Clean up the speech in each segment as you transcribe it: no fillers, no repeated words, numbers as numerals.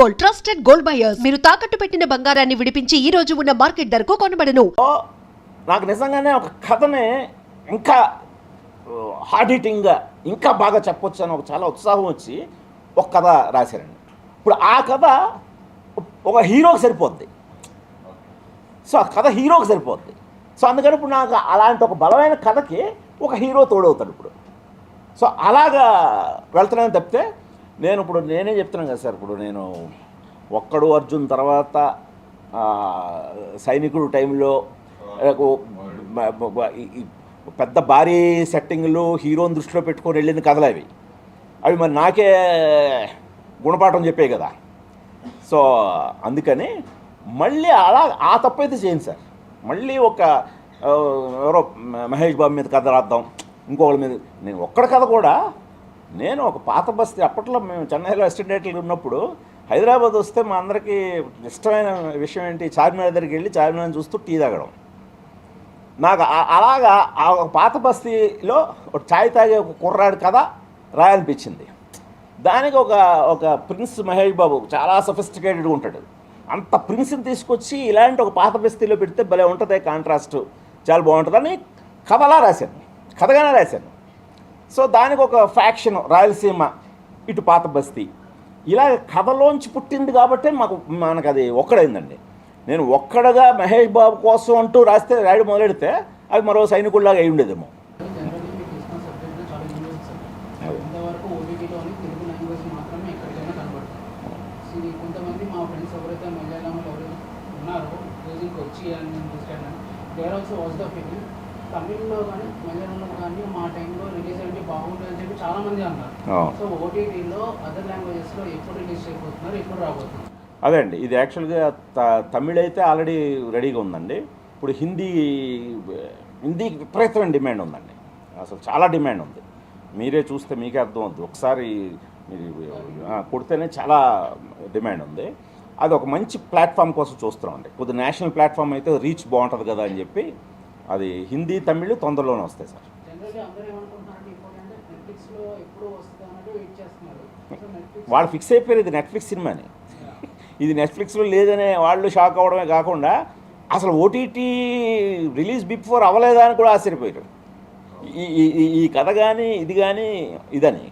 Gold, trusted gold buyers. మీరు తాకట్టు పెట్టిన బంగారాన్ని విడిపించి ఈ రోజు ఉన్న మార్కెట్ ధరకు కొనబడను. నాకు నిజంగానే ఒక కథని ఇంకా హార్డ్ హిట్టింగ్గా ఇంకా బాగా చెప్పొచ్చు అని ఒక చాలా ఉత్సాహం వచ్చి ఒక కథ రాశారండి. ఇప్పుడు ఆ కథ ఒక హీరోకి సరిపోద్ది. సో ఆ కథ హీరోకి సరిపోద్ది. సో అందుకని ఇప్పుడు నాకు అలాంటి ఒక బలమైన కథకి ఒక హీరో తోడవుతాడు ఇప్పుడు. సో అలాగా వెళ్తున్నాను తప్పితే నేనే చెప్తున్నాను కదా సార్. ఇప్పుడు నేను ఒక్కడు అర్జున్ తర్వాత సైనికుడు టైంలో పెద్ద భారీ సెట్టింగ్లు హీరోని దృష్టిలో పెట్టుకొని వెళ్ళిన కథలు అవి మరి నాకే గుణపాఠం చెప్పే కదా. సో అందుకని మళ్ళీ అలా ఆ తప్పైతే చేయండి సార్. మళ్ళీ ఒక ఎవరో మహేష్ బాబు మీద కథ రాద్దాం, ఇంకొకరి మీద. నేను ఒక్కడ కథ కూడా నేను ఒక పాత బస్తీ అప్పట్లో మేము చెన్నైలో అసిస్టెంట్ ఉన్నప్పుడు హైదరాబాద్ వస్తే మా అందరికీ ఇష్టమైన విషయం ఏంటి, చార్మినార్ దగ్గరికి వెళ్ళి చార్మినార్ని చూస్తూ టీ తాగడం. నాకు అలాగా ఆ పాత బస్తీలో ఒక ఛాయ్ తాగే ఒక కుర్రాడి కథ రాయాలనిపించింది. దానికి ఒక ప్రిన్స్ మహేష్ బాబు చాలా సఫిస్టికేటెడ్గా ఉంటాడు. అంత ప్రిన్స్ని తీసుకొచ్చి ఇలాంటి ఒక పాత బస్తీలో పెడితే భలే ఉంటుంది, కాంట్రాస్ట్ చాలా బాగుంటుందని కథలా రాశాను, కథగానే రాశాను. సో దానికి ఒక ఫ్యాక్షన్ రాయలసీమ, ఇటు పాత బస్తీ, ఇలా కథలోంచి పుట్టింది కాబట్టి మనకు అది ఒక్కడైందండి. నేను ఒక్కడగా మహేష్ బాబు కోసం అంటూ రాయడం మొదలెడితే అవి మరో సైనికుల్లాగా అయి ఉండేదేమో. కొంతమంది మా ఫ్రెండ్స్ ఎవరైతే మలయాళంలో ఎవరైతే ఉన్నారో మ్యూజిక్ వచ్చి అని there also was the feeling తమిళ్లో కానీ మలయాళంలో కానీ మా టైంలో రిలీజ్ అంటే బాగుంటుంది అని చెప్పి చాలా మంది అన్నారు. సో ఓటీటీలో అదర్ లాంగ్వేజెస్లో ఎప్పుడు రిలీజ్ చేయబోతున్నారు, ఎప్పుడు రాబోతున్నారు? అదే అండి, ఇది యాక్చువల్గా తమిళ్ అయితే ఆల్రెడీ రెడీగా ఉందండి. ఇప్పుడు హిందీకి విపరీతమైన డిమాండ్ ఉందండి. అసలు చాలా డిమాండ్ ఉంది. మీరే చూస్తే మీకే అర్థం అవుతుంది. ఒకసారి మీరు కొడితేనే చాలా డిమాండ్ ఉంది. అది ఒక మంచి ప్లాట్ఫామ్ కోసం చూస్తున్నామండి. కొద్ది నేషనల్ ప్లాట్ఫామ్ అయితే రీచ్ బాగుంటుంది కదా అని చెప్పి అది హిందీ తమిళ్ తొందరలోనే వస్తాయి సార్. వాళ్ళు ఫిక్స్ అయిపోయారు ఇది నెట్ఫ్లిక్స్ సినిమాని. ఇది నెట్ఫ్లిక్స్లో లేదనే వాళ్ళు షాక్ అవ్వడమే కాకుండా అసలు ఓటీటీ రిలీజ్ బిఫోర్ అవ్వలేదా అని కూడా ఆశ్చర్యపోయారు. ఈ కథ కానీ ఇది కానీ ఇదని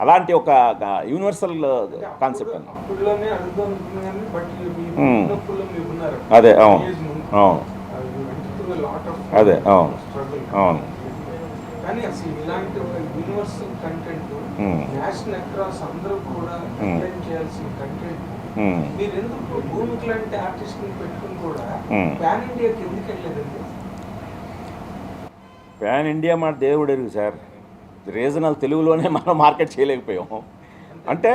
అలాంటి ఒక యూనివర్సల్ కాన్సెప్ట్ అని. అదే అవును అవును అదే అవును అవును. కానీ అసలు ఇలాంటి ఒక యూనివర్సల్ కంటెంట్ నేషనల్ అక్రాస్ అందరూ కూడా ఎంటర్టైన్ చేయాల్సిన కంటెంట్ మీరు ఎందుకు భూమికి లాంటి ఆర్టిస్ట్ని పెట్టుకుని కూడా పాన్ ఇండియాకి ఎందుకు వెళ్ళలేదండి? పాన్ ఇండియా మాట దేవుడు ఎరుగు సార్. రీజనల్ తెలుగులోనే మనం మార్కెట్ చేయలేకపోయాము. అంటే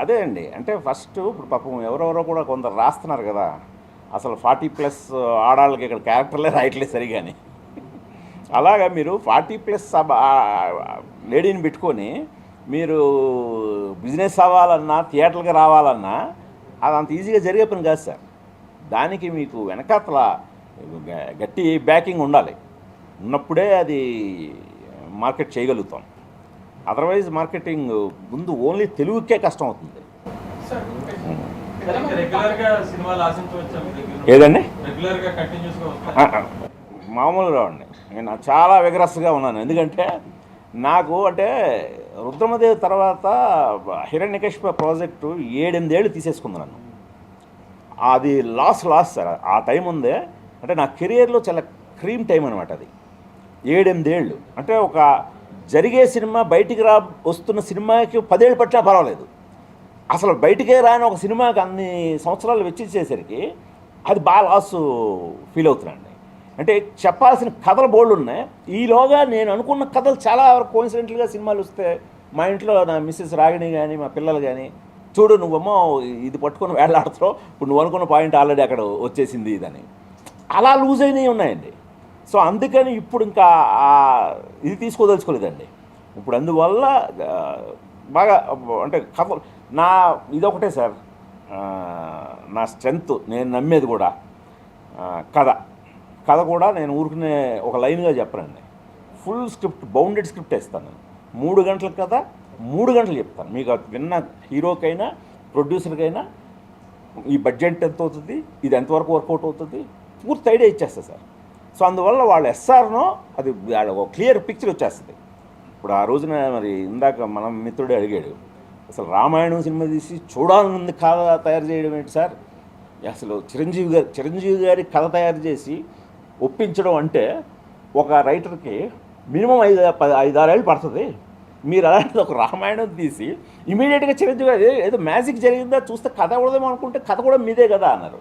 అదే అండి, అంటే ఫస్ట్ ఇప్పుడు పాపం ఎవరెవరో కూడా కొందరు రాస్తున్నారు కదా, అసలు 40+ ఆడాళ్ళకి ఇక్కడ క్యారెక్టర్లే రాయట్లేదు సరిగాని. అలాగా మీరు 40+ లేడీని పెట్టుకొని మీరు బిజినెస్ అవ్వాలన్నా థియేటర్కి రావాలన్నా అది అంత ఈజీగా జరిగే పని కాదు సార్. దానికి మీకు వెనకాతల గట్టి బ్యాకింగ్ ఉండాలి. ఉన్నప్పుడే అది మార్కెట్ చేయగలుగుతాం. అదర్వైజ్ మార్కెటింగ్ ముందు ఓన్లీ తెలుగుకే కష్టం అవుతుంది. ఏదండి మామూలుగా అండి, నేను చాలా విగ్రస్గా ఉన్నాను. ఎందుకంటే నాకు అంటే రుద్రమదేవి తర్వాత హిరణ్యకశిప ప్రాజెక్టు 7-8 ఏళ్ళు తీసేసుకుంది నన్ను. అది లాస్ సార్. ఆ టైం ఉందే అంటే నా కెరియర్లో చాలా క్రీమ్ టైం అనమాట. అది 7-8 ఏళ్ళు అంటే ఒక జరిగే సినిమా బయటికి వస్తున్న సినిమాకి 10 ఏళ్ళు పట్టినా పర్వాలేదు. అసలు బయటికే రాని ఒక సినిమాకి అన్ని సంవత్సరాలు వెచ్చించేసరికి అది బాగా లాస్ ఫీల్ అవుతున్నాండి. అంటే చెప్పాల్సిన కథలు బోల్డ్ ఉన్నాయి. ఈలోగా నేను అనుకున్న కథలు చాలా కోయిన్సిడెంటల్గా సినిమాలు వస్తే మా ఇంట్లో నా మిస్సెస్ రాగిణి కానీ మా పిల్లలు కానీ, చూడు నువ్వేమో ఇది పట్టుకొని వేళ్ళాడుతావు, ఇప్పుడు నువ్వు అనుకున్న పాయింట్ ఆల్రెడీ అక్కడ వచ్చేసింది ఇదని అలా లూజ్ అయినవి ఉన్నాయండి. సో అందుకని ఇప్పుడు ఇంకా ఇది తీసుకోదలుచుకోలేదండి. ఇప్పుడు అందువల్ల బాగా అంటే కథ ఇదొకటే సార్ నా స్ట్రెంగ్త్. నేను నమ్మేది కూడా కథ కూడా నేను ఊరుకునే ఒక లైన్గా చెప్పనండి. ఫుల్ స్క్రిప్ట్, బౌండెడ్ స్క్రిప్ట్ వేస్తాను నేను. 3 గంటల కథ 3 గంటలు చెప్తాను. మీకు విన్న హీరోకైనా ప్రొడ్యూసర్కైనా ఈ బడ్జెట్ ఎంత అవుతుంది, ఇది ఎంతవరకు వర్కౌట్ అవుతుంది, పూర్తి ఐడియా ఇచ్చేస్తుంది సార్. సో అందువల్ల వాళ్ళు ఎస్ఆర్నో అది ఒక క్లియర్ పిక్చర్ వచ్చేస్తుంది. ఇప్పుడు ఆ రోజున మరి ఇందాక మనం మిత్రుడే అడిగాడు, అసలు రామాయణం సినిమా తీసి చూడాలని కథ తయారు చేయడం ఏంటి సార్, అసలు చిరంజీవి గారి కథ తయారు చేసి ఒప్పించడం అంటే ఒక రైటర్కి మినిమం 5-6 ఏళ్ళు పడుతుంది. మీరు అలాంటిది ఒక రామాయణం తీసి ఇమీడియట్గా చిరంజీవి గారు ఏదో మ్యాజిక్ జరిగిందా చూస్తే కథ కూడదేమో అనుకుంటే కథ కూడా మీదే కదా అన్నారు.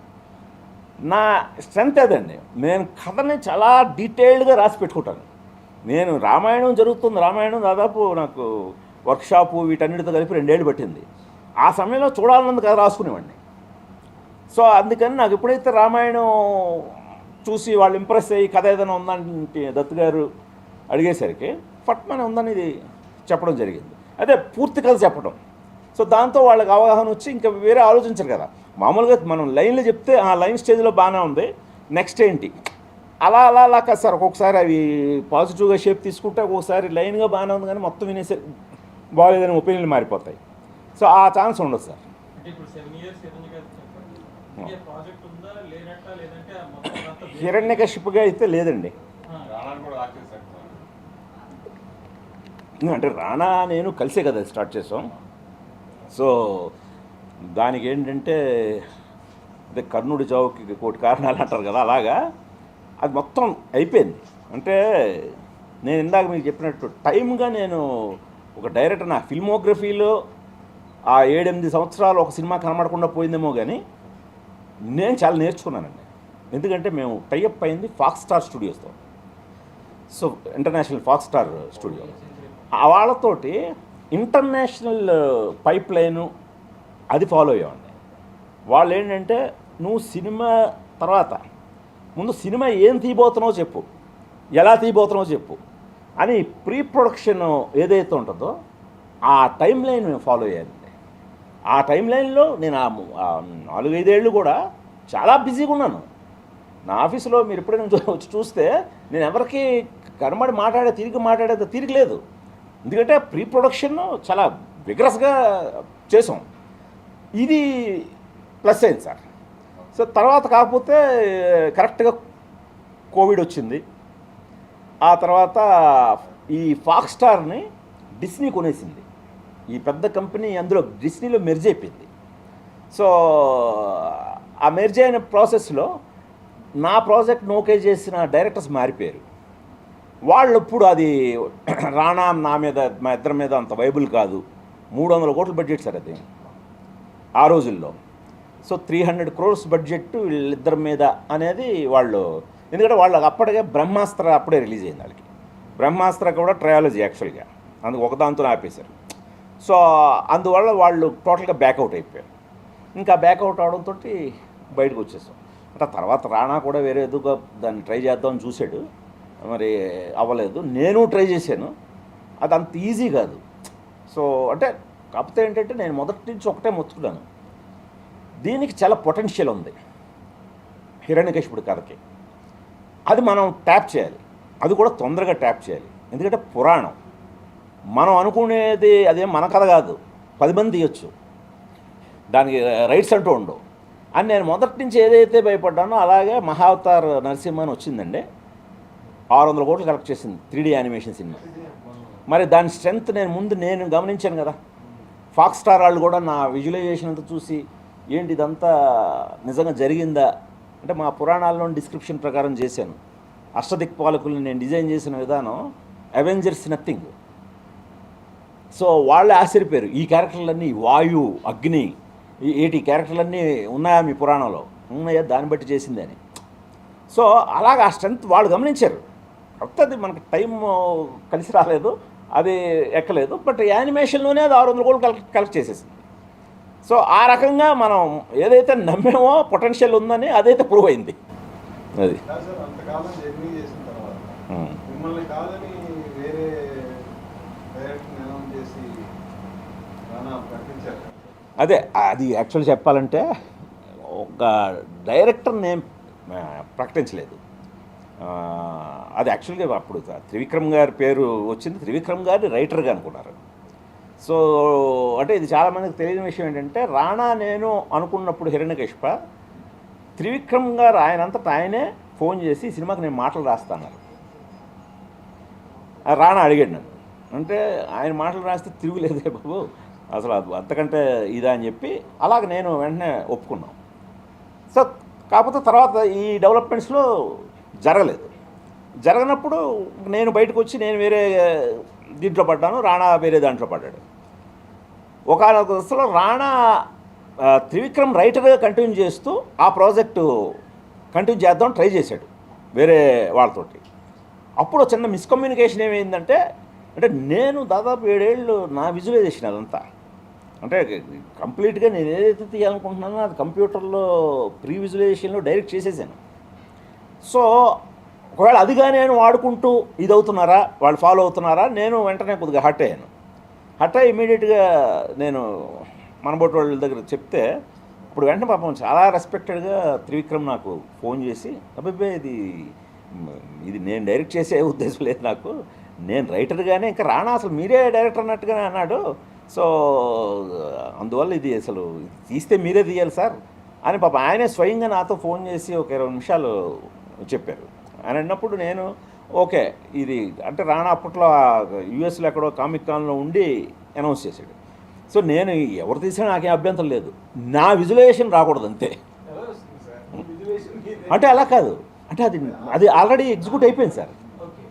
నా స్ట్రెంత్ అదండి, నేను కథని చాలా డీటెయిల్డ్గా రాసి పెట్టుకుంటాను. నేను రామాయణం దాదాపు నాకు వర్క్షాపు వీటన్నిటితో కలిపి 2 ఏళ్ళు పట్టింది. ఆ సమయంలో చూడాలన్నది కథ రాసుకునేవాడిని. సో అందుకని నాకు ఎప్పుడైతే రామాయణం చూసి వాళ్ళు ఇంప్రెస్ అయ్యి కథ ఏదైనా ఉందంటే దత్తు గారు అడిగేసరికి ఫట్మనే ఉందని ఇది చెప్పడం జరిగింది. అదే పూర్తి కథ చెప్పడం. సో దాంతో వాళ్ళకి అవగాహన వచ్చి ఇంకా వేరే ఆలోచించరు కదా. మామూలుగా మనం లైన్లు చెప్తే ఆ లైన్ స్టేజ్లో బాగానే ఉంది, నెక్స్ట్ ఏంటి అలా కాదు సార్. ఒక్కొక్కసారి అవి పాజిటివ్గా షేప్ తీసుకుంటే ఒక్కొక్కసారి లైన్గా బాగానే ఉంది కానీ మొత్తం వినేసరి బాగాలేదని ఒపీనియన్లు మారిపోతాయి. సో ఆ ఛాన్స్ ఉండదు సార్. హిరణ్యకశిపుగా అయితే లేదండి. అంటే రానా నేను కలిసే కదా స్టార్ట్ చేసాం. సో దానికి ఏంటంటే అదే కర్ణుడి చావుకి 1 కారణాలు అంటారు కదా, అలాగా అది మొత్తం అయిపోయింది. అంటే నేను ఇందాక మీకు చెప్పినట్టు టైమ్గా నేను ఒక డైరెక్టర్ నా ఫిల్మోగ్రఫీలో ఆ 7-8 సంవత్సరాలు ఒక సినిమా కనబడకుండా పోయిందేమో కానీ నేను చాలా నేర్చుకున్నానండి. ఎందుకంటే మేము టైఅప్ అయింది ఫాక్స్ స్టార్ స్టూడియోస్తో. So international Fox Star studio వాళ్ళతోటి ఇంటర్నేషనల్ పైప్ లైను అది ఫాలో అయ్యామండి. వాళ్ళు ఏంటంటే నువ్వు సినిమా తర్వాత ముందు సినిమా ఏం తీయబోతున్నావో చెప్పు, ఎలా తీయబోతున్నావో చెప్పు అని ప్రీ ప్రొడక్షన్ ఏదైతే ఉంటుందో ఆ టైం లైన్ మేము ఫాలో అయ్యానండి. ఆ టైం లైన్లో నేను 4-5 ఏళ్ళు కూడా చాలా బిజీగా ఉన్నాను. నా ఆఫీసులో మీరు ఎప్పుడైనా వచ్చి చూస్తే నేను ఎవరికి మాట్లాడేది తీరిక లేదు. ఎందుకంటే ప్రీ ప్రొడక్షన్ చాలా విగ్రస్గా చేసాం. ఇది ప్లస్ అయింది సార్. సో తర్వాత కాకపోతే కరెక్ట్గా కోవిడ్ వచ్చింది. ఆ తర్వాత ఈ ఫాక్స్ స్టార్ని డిస్నీ కొనేసింది. ఈ పెద్ద కంపెనీ అందులో డిస్నీలో మెర్జ్ అయిపోయింది. సో ఆ మెర్జ్ అయిన ప్రాసెస్లో నా ప్రాజెక్ట్ నోకే చేసిన డైరెక్టర్స్ మారిపోయారు. వాళ్ళు ఇప్పుడు అది రానా నా మీద మా ఇద్దరి మీద అంత వైబుల్ కాదు. 300 కోట్ల బడ్జెట్ సార్ అది ఆ రోజుల్లో. సో 300 crores బడ్జెట్ వీళ్ళిద్దరి మీద అనేది వాళ్ళు, ఎందుకంటే వాళ్ళు అప్పటికే బ్రహ్మాస్త్ర అప్పుడే రిలీజ్ అయింది. వాళ్ళకి బ్రహ్మాస్త్ర కూడా ట్రయాలజీ యాక్చువల్గా, అందుకు ఒకదాంతో ఆపేశారు. సో అందువల్ల వాళ్ళు టోటల్గా బ్యాకౌట్ అయిపోయారు. ఇంకా బ్యాకౌట్ అవడంతో బయటకు వచ్చేసాం. అంటే తర్వాత రానా కూడా వేరే ఏదో దాన్ని ట్రై చేద్దామని చూశాడు, మరి అవ్వలేదు. నేను ట్రై చేశాను, అది అంత ఈజీ కాదు. సో అంటే కాకపోతే ఏంటంటే నేను మొదటి నుంచి ఒకటే మొత్తుకున్నాను, దీనికి చాలా పొటెన్షియల్ ఉంది హిరణ్యకశిపుడి కథకి. అది మనం ట్యాప్ చేయాలి, అది కూడా తొందరగా ట్యాప్ చేయాలి. ఎందుకంటే పురాణం మనం అనుకునేది అదేం మన కథ కాదు, 10 మంది తీయొచ్చు, దానికి రైట్స్ అంటూ ఉండవు అని నేను మొదటి నుంచి ఏదైతే భయపడ్డానో అలాగే మహావతార్ నరసింహ అని వచ్చిందండి. 600 కోట్లు కలెక్ట్ చేసింది 3D యానిమేషన్ సినిమా. మరి దాని స్ట్రెంగ్త్ నేను గమనించాను కదా. ఫాక్స్ స్టార్ వాళ్ళు కూడా నా విజువలైజేషన్ అంతా చూసి ఏంటి ఇదంతా నిజంగా జరిగిందా అంటే మా పురాణాల్లో డిస్క్రిప్షన్ ప్రకారం చేశాను. అష్టదిక్పాలకుల్ని నేను డిజైన్ చేసిన విధానం అవెంజర్స్ నథింగ్. సో వాళ్ళే ఆశ్చర్యపోయారు, ఈ క్యారెక్టర్లన్నీ వాయు అగ్ని ఏటి క్యారెక్టర్లన్నీ ఉన్నాయా మీ పురాణంలో, ఉన్నాయా దాన్ని బట్టి చేసింది అని. సో అలాగ ఆ స్ట్రెంత్ వాళ్ళు గమనించారు. కాకపోతే మనకి టైం కలిసి రాలేదు, అది ఎక్కలేదు. బట్ యానిమేషన్లోనే అది 600 కోట్లు కలెక్ట్ చేసేసింది. సో ఆ రకంగా మనం ఏదైతే నమ్మేమో పొటెన్షియల్ ఉందని అదైతే ప్రూవ్ అయింది. అది అంతకాలం జర్నీ చేసిన తర్వాత మిమ్మల్ని కాదని వేరే డైరెక్టర్ అనౌన్స్ చేసి ప్రకటించారు. అదే అది యాక్చువల్ చెప్పాలంటే ఒక డైరెక్టర్ నేమ్ ప్రకటించలేదు. అది యాక్చువల్గా అప్పుడు త్రివిక్రమ్ గారి పేరు వచ్చింది, త్రివిక్రమ్ గారిని రైటర్గా అనుకున్నారు. సో అంటే ఇది చాలామందికి తెలియని విషయం ఏంటంటే, రాణా నేను అనుకున్నప్పుడు హిరణ్యకశిప త్రివిక్రమ్ గారు ఆయనంతటా ఆయనే ఫోన్ చేసి ఈ సినిమాకి నేను మాటలు రాస్తాను. రాణా అడిగాడు నన్ను, అంటే ఆయన మాటలు రాస్తే తిరుగులేదే బాబు, అసలు అంతకంటే ఇదా అని చెప్పి అలాగ నేను వెంటనే ఒప్పుకున్నాం. సో కాకపోతే తర్వాత ఈ డెవలప్మెంట్స్లో జరగనప్పుడు నేను బయటకు వచ్చి నేను వేరే దీంట్లో పడ్డాను, రాణా వేరే దాంట్లో పడ్డాడు. ఒకనొక దశలో రాణా త్రివిక్రమ్ రైటర్గా కంటిన్యూ చేస్తూ ఆ ప్రాజెక్టు కంటిన్యూ చేద్దాం ట్రై చేశాడు వేరే వాళ్ళతోటి. అప్పుడు చిన్న మిస్కమ్యూనికేషన్ ఏమైందంటే, అంటే నేను దాదాపు 7 ఏళ్ళు నా విజువలైజేషన్ అదంతా, అంటే కంప్లీట్గా నేను ఏదైతే తీయాలనుకుంటున్నానో అది కంప్యూటర్లో ప్రీ విజువలైజేషన్లో డైరెక్ట్ చేసేసాను. సో ఒకవేళ అదిగా నేను వాడుకుంటూ ఇది అవుతున్నారా, వాళ్ళు ఫాలో అవుతున్నారా, నేను వెంటనే కొద్దిగా హర్ట్ అయ్యాను. హర్ట్ అయ్యి ఇమీడియట్గా నేను మనబోటి వాళ్ళ దగ్గర చెప్తే, ఇప్పుడు వెంటనే పాపం చాలా రెస్పెక్టెడ్గా త్రివిక్రమ్ నాకు ఫోన్ చేసి, అబ్బాయి ఇది నేను డైరెక్ట్ చేసే ఉద్దేశం లేదు నాకు, నేను రైటర్గానే, ఇంకా రాణా అసలు మీరే డైరెక్టర్ అన్నట్టుగానే అన్నాడు, సో అందువల్ల ఇది అసలు తీస్తే మీరే తీయాలి సార్ అని పాప ఆయనే స్వయంగా నాతో ఫోన్ చేసి ఒక 20 నిమిషాలు చెప్పారు. అని అన్నప్పుడు నేను ఓకే ఇది అంటే రాణా అప్పట్లో యూఎస్లో ఎక్కడో కామిక్ కాన్లో ఉండి అనౌన్స్ చేశాడు. సో నేను ఎవరు తీసినా నాకేం అభ్యంతరం లేదు, నా విజువలైజేషన్ రాకూడదు అంతే. ఎలా వస్తుంది సార్ విజువలైజేషన్ మీదే? అంటే అలా కాదు, అంటే అది ఆల్రెడీ ఎగ్జిక్యూట్ అయిపోయింది సార్, ఓకే.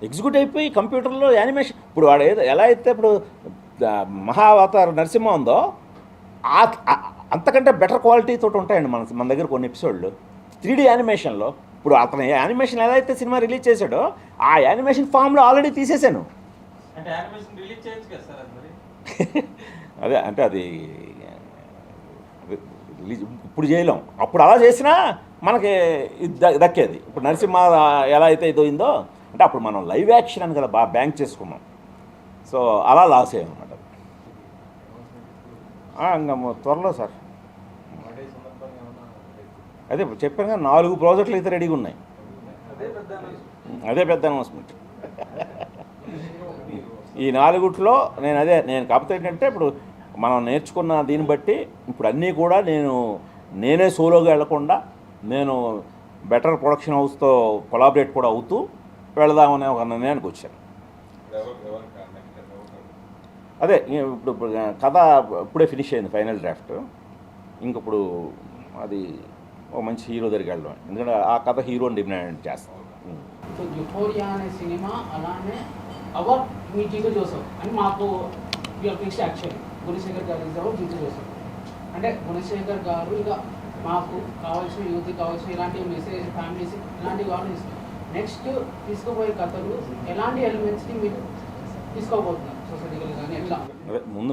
ఎగ్జిక్యూట్ అయిపోయి కంప్యూటర్లో యానిమేషన్. ఇప్పుడు వాడు ఎలా అయితే ఇప్పుడు మహావతార నరసింహ ఉందో అంతకంటే బెటర్ క్వాలిటీ తోటి ఉంటాయండి మన దగ్గర కొన్ని ఎపిసోడ్లు 3D యానిమేషన్లో. ఇప్పుడు అతను యానిమేషన్ ఎలా అయితే సినిమా రిలీజ్ చేశాడో ఆ యానిమేషన్ ఫామ్లో ఆల్రెడీ తీసేశాను. అంటే యానిమేషన్ రిలీజ్ చేయొచ్చు కదా సార్ అది మరి. అదే అంటే అది రిలీజ్ ఇప్పుడు చేయలేం, అప్పుడు అలా చేసినా మనకి ఇది దక్కేది. ఇప్పుడు నరసింహ ఎలా అయితే ఇదోయిందో అంటే అప్పుడు మనం లైవ్ యాక్షన్ అని కదా బాగా బ్యాంక్ చేసుకున్నాం, సో అలా లాస్ అయ్యాం అనమాట. ఇంకా త్వరలో సార్ అదే చెప్పాను కదా 4 ప్రాజెక్టులు అయితే రెడీగా ఉన్నాయి, అదే పెద్ద అనౌన్స్మెంట్. ఈ 4 నేను కాకపోతే ఏంటంటే ఇప్పుడు మనం నేర్చుకున్న దీన్ని బట్టి ఇప్పుడు అన్నీ కూడా నేనే సోలోగా వెళ్లకుండా నేను బెటర్ ప్రొడక్షన్ హౌస్తో కొలాబరేట్ కూడా అవుతూ వెళదామనే ఒక నిర్ణయానికి వచ్చాను. అదే ఇప్పుడు కథ ఇప్పుడే ఫినిష్ అయింది, ఫైనల్ డ్రాఫ్ట్. ఇంకప్పుడు అది ఒక మంచి హీరో దగ్గరికి వెళ్ళడం, ఎందుకంటే ఆ కథ హీరోని డిమాండ్ చేస్తాం. సో యుఫోరియా అనే సినిమా అలానే అవార్డ్ మీ జీతు జోసెఫ్ అని మాకు ఫిక్స్ యాక్చువల్లీ గుణశేఖర్ గారు ఇస్ అవార్డ్ జీతు జోసెఫ్. అంటే గుణశేఖర్ గారు ఇక మాకు కావాల్సిన యూత్కి కావాల్సిన ఇలాంటి మెసేజ్ ఫ్యామిలీస్ ఇలాంటివి కావాలి. నెక్స్ట్ తీసుకోబోయే కథలు ఎలాంటి ఎలిమెంట్స్ని మీరు తీసుకోబోతున్నారు సొసైటీలో కానీ ఎట్లా? ముందు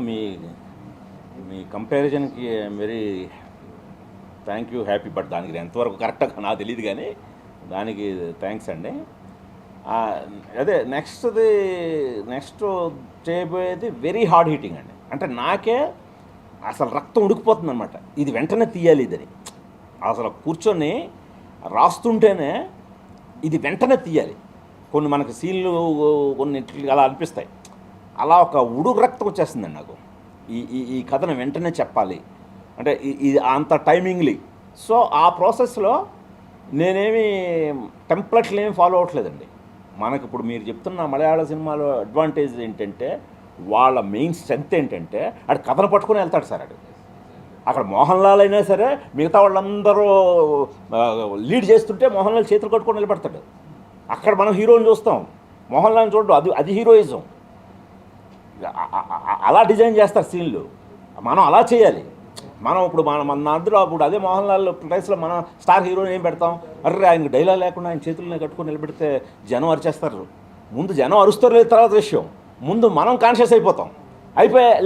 మీ కంపారిజన్కి very thank you, happy. But దానికి ఎంతవరకు కరెక్ట్గా నాకు తెలియదు, కానీ దానికి థ్యాంక్స్ అండి. అదే నెక్స్ట్ చేయబోయేది వెరీ హార్డ్ హీటింగ్ అండి. అంటే నాకే అసలు రక్తం ఉడికిపోతుంది అనమాట, ఇది వెంటనే తీయాలి ఇదని. అసలు కూర్చొని రాస్తుంటేనే ఇది వెంటనే తీయాలి. కొన్ని మనకు సీన్లు కొన్ని అలా అనిపిస్తాయి, అలా ఒక ఉడుకు రక్తం వచ్చేస్తుందండి నాకు. ఈ కథను వెంటనే చెప్పాలి అంటే ఇది అంత టైమింగ్లీ. సో ఆ ప్రాసెస్లో నేనేమి టెంప్లెట్లు ఏమి ఫాలో అవ్వట్లేదండి. మనకి ఇప్పుడు మీరు చెప్తున్న మలయాళ సినిమాలో అడ్వాంటేజ్ ఏంటంటే వాళ్ళ మెయిన్ స్ట్రెంగ్త్ ఏంటంటే అటు కథను పట్టుకుని వెళ్తాడు సార్. అక్కడ మోహన్ లాల్ అయినా సరే మిగతా వాళ్ళందరూ లీడ్ చేస్తుంటే మోహన్ లాల్ చేతులు కట్టుకొని నిలబడతాడు. అక్కడ మనం హీరోని చూస్తాం, మోహన్ లాల్ని చూడడం అది హీరోయిజం. అలా డిజైన్ చేస్తారు సీన్లు, మనం అలా చేయాలి. మనం ఇప్పుడు మన అందులో ఇప్పుడు అదే మోహన్ లాల్ ప్లేస్లో మనం స్టార్ హీరోని ఏం పెడతాం? అర్రే ఆయనకు డైలాగ్ లేకుండా ఆయన చేతులను కట్టుకొని నిలబెడితే జనం అరిచేస్తారు. ముందు జనం అరుస్తారు లేదు తర్వాత విషయం, ముందు మనం కాన్షియస్ అయిపోతాం.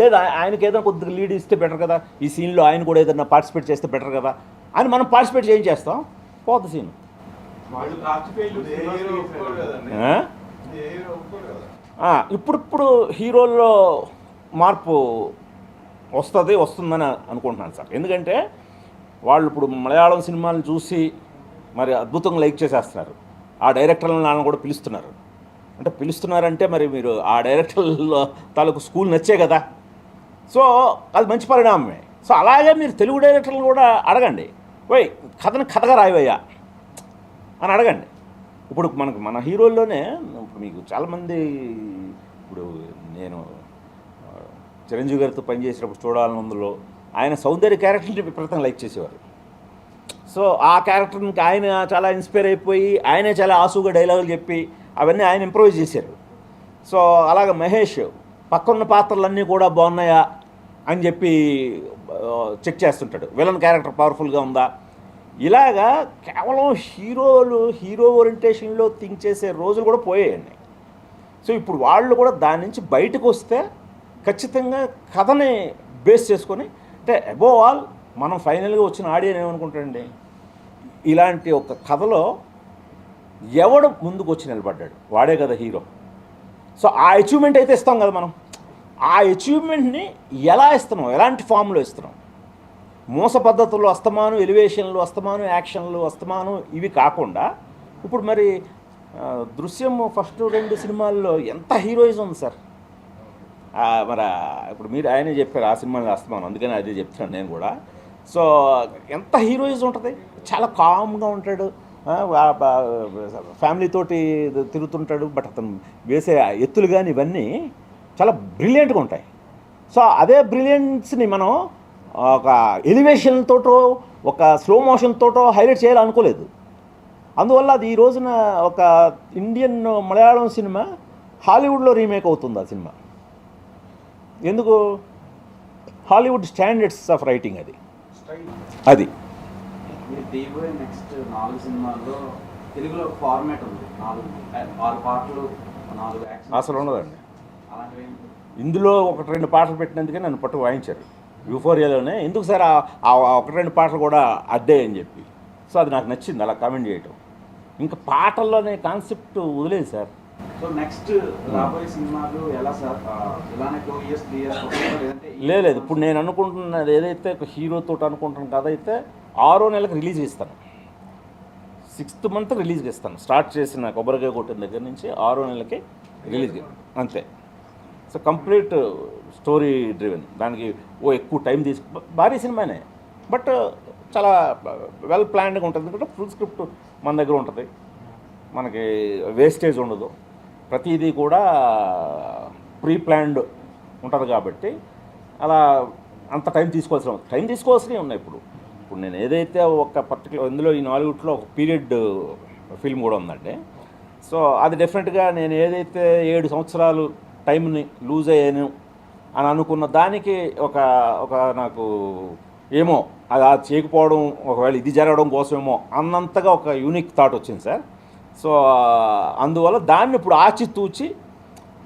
లేదా ఆయనకి ఏదైనా కొద్దిగా లీడ్ ఇస్తే బెటర్ కదా, ఈ సీన్లో ఆయన కూడా ఏదైనా పార్టిసిపేట్ చేస్తే బెటర్ కదా అని మనం పార్టిసిపేట్ చేస్తాం, పోద్ది సీన్. ఇప్పుడు హీరోల్లో మార్పు వస్తుందని అనుకుంటున్నాను సార్. ఎందుకంటే వాళ్ళు ఇప్పుడు మలయాళం సినిమాలను చూసి మరి అద్భుతంగా లైక్ చేసేస్తున్నారు, ఆ డైరెక్టర్లను నాన్న కూడా పిలుస్తున్నారు. అంటే పిలుస్తున్నారంటే మరి మీరు ఆ డైరెక్టర్ల తాలూకు స్కూల్ నచ్చే కదా. సో అది మంచి పరిణామమే. సో అలాగే మీరు తెలుగు డైరెక్టర్లు కూడా అడగండి, ఓయ్ కథగా రాయవయ్యా అని అడగండి. ఇప్పుడు మన హీరోల్లోనే ఇప్పుడు మీకు చాలామంది, ఇప్పుడు నేను చిరంజీవి గారితో పనిచేసినప్పుడు చూడాలనుందులో ఆయన సౌందర్య క్యారెక్టర్ని విపరీతంగా లైక్ చేసేవారు. సో ఆ క్యారెక్టర్కి ఆయన చాలా ఇన్స్పైర్ అయిపోయి ఆయనే చాలా ఆసుగా డైలాగులు చెప్పి అవన్నీ ఆయన ఇంప్రూవైజ్ చేశారు. సో అలాగే మహేష్ పక్కన్న పాత్రలన్నీ కూడా బాగున్నాయా అని చెప్పి చెక్ చేస్తుంటాడు, విలన్ క్యారెక్టర్ పవర్ఫుల్గా ఉందా. ఇలాగా కేవలం హీరో ఓరియంటేషన్లో థింక్ చేసే రోజులు కూడా పోయాయండి. సో ఇప్పుడు వాళ్ళు కూడా దాని నుంచి బయటకు వస్తే ఖచ్చితంగా కథని బేస్ చేసుకొని, అంటే అబోవ్ ఆల్ మనం ఫైనల్గా వచ్చిన ఆడియన్ ఏమనుకుంటాడండి, ఇలాంటి ఒక కథలో ఎవడు ముందుకు వచ్చి నిలబడ్డాడు వాడే కదా హీరో. సో ఆ అచీవ్మెంట్ అయితే ఇస్తాం కదా మనం. ఆ అచీవ్మెంట్ని ఎలా ఇస్తున్నాం, ఎలాంటి ఫామ్లో ఇస్తున్నాం. మోస పద్ధతుల్లో అస్తమానం ఎలివేషన్లు, అస్తమానం యాక్షన్లు, అస్తమానం ఇవి కాకుండా ఇప్పుడు మరి దృశ్యం ఫస్ట్ 2 సినిమాల్లో ఎంత హీరోయిజం ఉంది సార్. మరి ఇప్పుడు మీరు ఆయనే చెప్పారు ఆ సినిమాలో అస్తమానం, అందుకని అదే చెప్తున్నాను నేను కూడా. సో ఎంత హీరోయిజం ఉంటుంది, చాలా కామ్గా ఉంటాడు, ఫ్యామిలీతోటి తిరుగుతుంటాడు. బట్ అతను వేసే ఎత్తులు కానీ ఇవన్నీ చాలా బ్రిలియంట్గా ఉంటాయి. సో అదే బ్రిలియన్స్ని మనం ఒక ఎలివేషన్తోటో ఒక స్లో మోషన్తోటో హైలైట్ చేయాలనుకోలేదు. అందువల్ల అది ఈ రోజున ఒక ఇండియన్ మలయాళం సినిమా హాలీవుడ్లో రీమేక్ అవుతుంది. ఆ సినిమా ఎందుకు, హాలీవుడ్ స్టాండర్డ్స్ ఆఫ్ రైటింగ్ అది మీరు తీయబోయే నెక్స్ట్ 4 సినిమాల్లో తెలుగులో ఫార్మాట్ ఉంది, 6 పాటలు 4 యాక్షన్ అసలు ఉండదండి. అలాంటివి ఇందులో 1-2 పాటలు పెట్టినందుకే నన్ను పట్టు వాయించారు యూఫోరియాలోనే. ఎందుకు సార్ ఆ 1-2 పాటలు కూడా అడ్డే అని చెప్పి. సో అది నాకు నచ్చింది అలా కామెంట్ చేయటం. ఇంకా పాటల్లోనే కాన్సెప్ట్ వదిలేదు సార్. సో నెక్స్ట్ రాబోయే సినిమాలు ఎలా సార్, ఇలానే 2 years 3 years లేదంటే లేదు ఇప్పుడు నేను అనుకుంటున్నది ఏదైతే ఒక హీరోతో అనుకుంటున్న కథ అయితే 6వ నెలకు రిలీజ్ ఇస్తాను, 6th month రిలీజ్కి ఇస్తాను. స్టార్ట్ చేసిన కొబ్బరికాయ కొట్టిన దగ్గర నుంచి 6వ నెలకి రిలీజ్ అంతే. సో కంప్లీట్ స్టోరీ డ్రివెన్, దానికి ఎక్కువ టైం భారీ సినిమానే, బట్ చాలా వెల్ ప్లాన్డ్గా ఉంటుంది. ఎందుకంటే ఫుల్ స్క్రిప్ట్ మన దగ్గర ఉంటుంది, మనకి వేస్టేజ్ ఉండదు, ప్రతిదీ కూడా ప్రీ ప్లాన్డ్ ఉంటుంది. కాబట్టి అలా అంత టైం తీసుకోవాల్సినవి ఉన్నాయి. ఇప్పుడు నేను ఏదైతే ఒక పర్టికులర్ ఇందులో ఈ 4 ఒక పీరియడ్ ఫిల్మ్ కూడా ఉందండి. సో అది డెఫినెట్గా నేను ఏదైతే 7 సంవత్సరాలు టైంని లూజ్ అయ్యాను అని అనుకున్న దానికి ఒక నాకు ఏమో అది చేయకపోవడం, ఒకవేళ ఇది జరగడం కోసమేమో అన్నంతగా ఒక యూనిక్ థాట్ వచ్చింది సార్. సో అందువల్ల దాన్ని ఇప్పుడు ఆచితూచి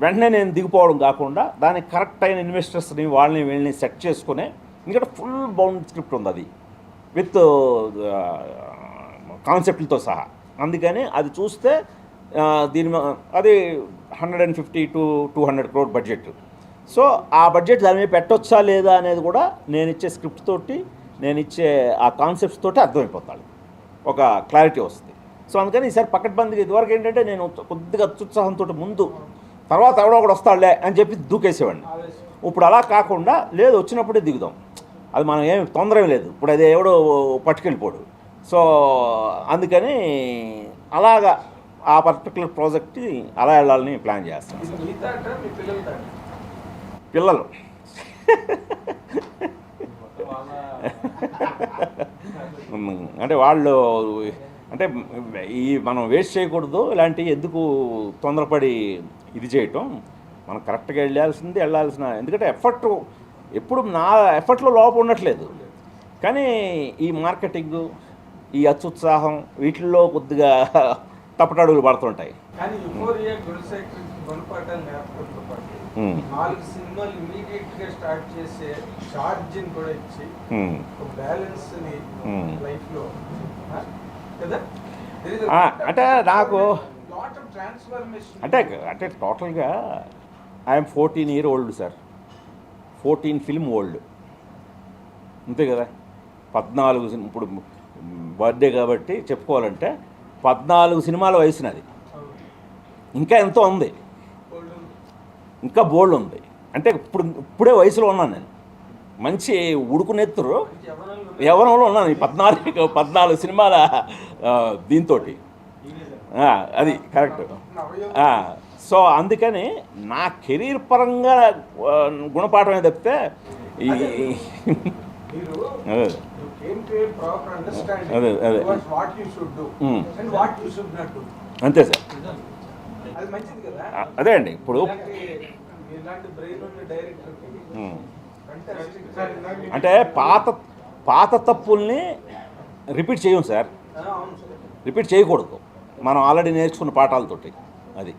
వెంటనే నేను దిగిపోవడం కాకుండా దానికి కరెక్ట్ అయిన ఇన్వెస్టర్స్ని వీళ్ళని సెట్ చేసుకునే, ఎందుకంటే ఫుల్ బౌండ్ స్క్రిప్ట్ ఉంది అది విత్ కాన్సెప్ట్లతో సహా. అందుకని అది చూస్తే అది 150 to 200 crore బడ్జెట్. సో ఆ బడ్జెట్ దాని మీద పెట్టొచ్చా లేదా అనేది కూడా నేను ఇచ్చే స్క్రిప్ట్ తోటి, నేను ఇచ్చే ఆ కాన్సెప్ట్స్ తోటి అర్థమైపోతాడు, ఒక క్లారిటీ వస్తుంది. సో అందుకని ఈసారి పకడ్బందీగా ఇదివరకు ఏంటంటే నేను కొద్దిగా అత్యుత్సాహంతో ముందు తర్వాత ఎవడో ఒకడు వస్తాడులే అని చెప్పి దూకేసేవాడిని. ఇప్పుడు అలా కాకుండా లేదు, వచ్చినప్పుడే దిగుదాం, అది మనం ఏమి తొందర లేదు, ఇప్పుడు అది ఎవడో పట్టుకెళ్ళిపోడు. సో అందుకని అలాగా ఆ పర్టికులర్ ప్రాజెక్ట్ని అలా వెళ్ళాలని ప్లాన్ చేస్తాం. పిల్లలు అంటే వాళ్ళు అంటే ఈ మనం వేస్ట్ చేయకూడదు, ఇలాంటివి ఎందుకు తొందరపడి ఇది చేయటం, మనం కరెక్ట్గా వెళ్ళాల్సిన ఎందుకంటే ఎఫర్ట్ ఎప్పుడు నా ఎఫర్ట్లో లోపం ఉండట్లేదు, కానీ ఈ మార్కెటింగ్, ఈ అత్యుత్సాహం వీటిల్లో కొద్దిగా తప్పటడుగులు పడుతుంటాయి. కానీ యుఫోరియా గుణపాఠం నేర్పడంతో పాటు 4 సినిమాలు ఇమీడియట్ గా స్టార్ట్ చేసే చార్జింగ్ కూడా ఇచ్చి ఒక బ్యాలెన్స్ ని లైఫ్ లో కదా. అంటే నాకు అంటే అంటే టోటల్గా I'm 14 year old sir, 14 film old అంతే కదా. 14 ఇప్పుడు బర్త్డే కాబట్టి చెప్పుకోవాలంటే 14 సినిమాల వయసు నాది. ఇంకా ఎంతో ఉంది, ఇంకా బోల్డ్ ఉంది. అంటే ఇప్పుడే వయసులో ఉన్నాను నేను, మంచి ఉడుకునెత్తురు యవ్వనంలో ఉన్నాను. ఈ 14 సినిమాల దీంతో అది కరెక్ట్. సో అందుకని నా కెరీర్ పరంగా గుణపాఠమే తప్పితే ఈ అదే అదే అంతే సార్. అదే అండి ఇప్పుడు అంటే పాత తప్పుల్ని రిపీట్ చేయం సార్, రిపీట్ చేయకూడదు. మనం ఆల్రెడీ నేర్చుకున్న పాఠాలతోటి అది.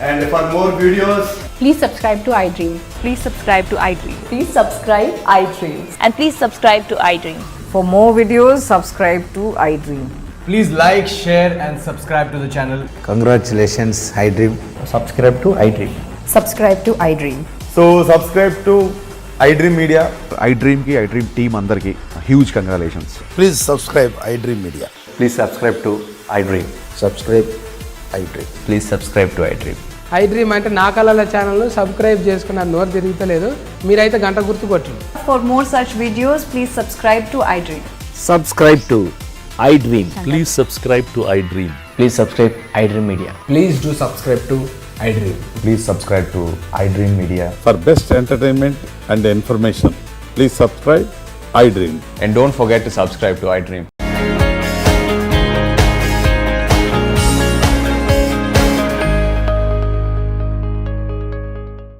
And for more videos, Please subscribe to iDream. Please subscribe to iDream. Please subscribe iDream. And please subscribe to iDream. For more videos, subscribe to iDream. please like, share, and subscribe to the channel. Congratulations, iDream. Subscribe to iDream. Subscribe to iDream. So subscribe to iDream Media. iDream ki iDream team andarki huge congratulations. Please subscribe iDream Media. Please subscribe to iDream. Subscribe iDream. Please subscribe to iDream. iDream అంటే నా కళల ఛానల్ను subscribe చేసుకున్న నోరు తిరుగుతలేదు, మీరైతే గంట గుర్తు కొట్టండి. For more such videos, please subscribe to iDream. Subscribe to iDream. Please subscribe to iDream. Please subscribe iDream Media. Please do subscribe to iDream. Please subscribe to iDream Media. For best entertainment and information, please subscribe iDream. And don't forget to subscribe to iDream.